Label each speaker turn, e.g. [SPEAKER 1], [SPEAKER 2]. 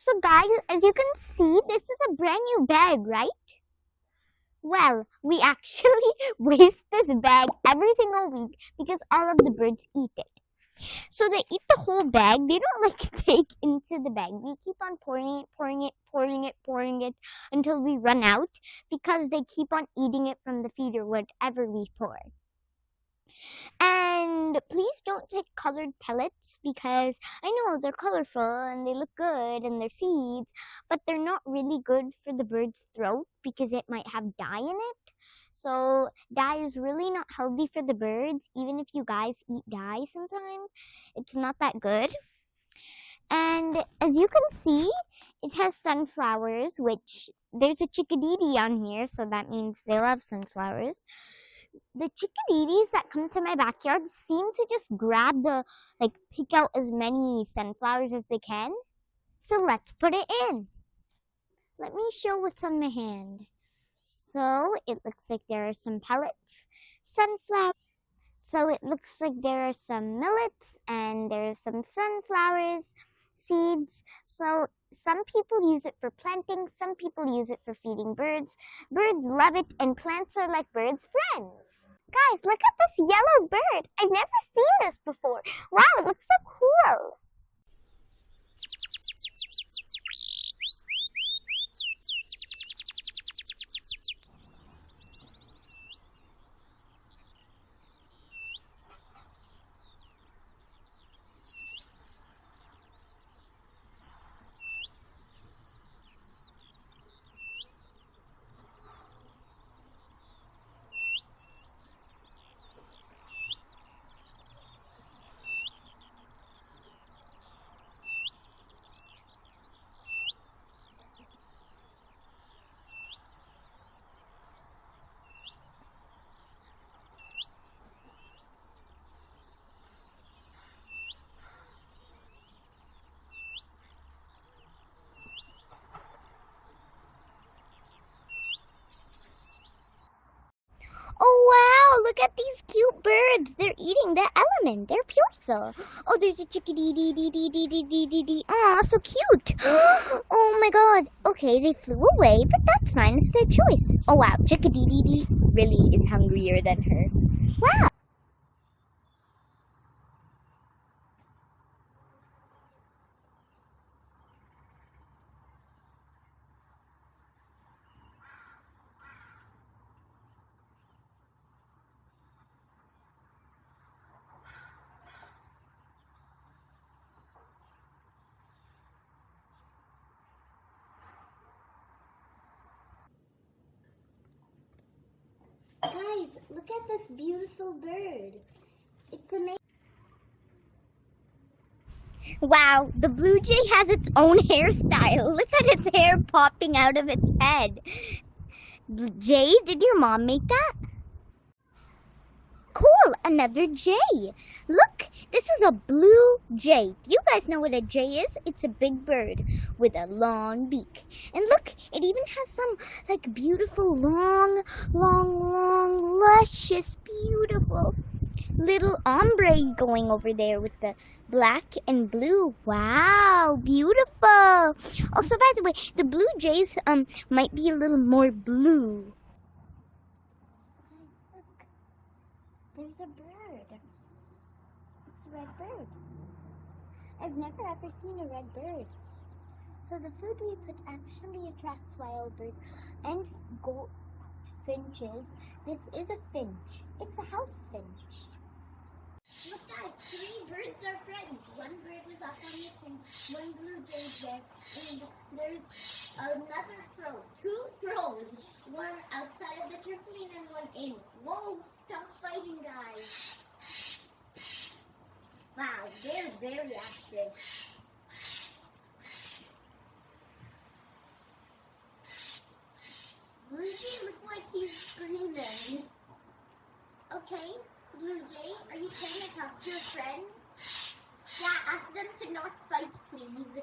[SPEAKER 1] So guys, as you can see, this is a brand new bag, right? Well, we actually waste this bag every single week because all of the birds eat it. So they eat the whole bag. They don't like take into the bag. We keep on pouring it until we run out because they keep on eating it from the feeder whatever we pour. And please don't take colored pellets because I know they're colorful and they look good and they're seeds, but they're not really good for the bird's throat because it might have dye in it. So dye is really not healthy for the birds. Even if you guys eat dye sometimes, it's not that good. And as you can see, it has sunflowers, which there's a chickadee on here, so that means they love sunflowers. The chickadees that come to my backyard seem to just grab pick out as many sunflowers as they can. So let's put it in. Let me show what's on my hand. So it looks like there are some pellets, sunflower. So it looks like there are some millets and there are some sunflowers, seeds. So some people use it for planting, some people use it for feeding birds. Birds love it and plants are like birds' friends. Guys, look at this yellow bird. I've never seen this before. Wow, it looks so cool. Oh wow, look at these cute birds. They're eating the element. They're pure so. Oh, there's a chickadee dee dee dee dee dee dee dee dee. Aw, so cute. Oh my god. Okay, they flew away, but that's fine. It's their choice. Oh wow, chickadee dee dee really is hungrier than her. Wow. Guys, look at this beautiful bird. It's amazing. Wow, the blue jay has its own hairstyle. Look at its hair popping out of its head. Jay, did your mom make that? Cool, another jay. Look, this is a blue jay. Do you guys know what a jay is? It's a big bird with a long beak. And look, it even has some beautiful long, luscious, beautiful little ombre going over there with the black and blue. Wow, beautiful. Also, by the way, the blue jays might be a little more blue. There's a bird. It's a red bird. I've never ever seen a red bird. So the food we put actually attracts wild birds and goldfinches. This is a finch. It's a house finch. Look guys, 3 birds are friends. One bird was up on the thing, one blue jay there, and there's another crow. 2 crows. One outside of the trampoline and one in. Whoa, stop fighting guys. Wow, they're very active. Blue jay looks like he's screaming. Okay, Blue Jay, are you trying to talk to your friend? Yeah, ask them to not fight, please.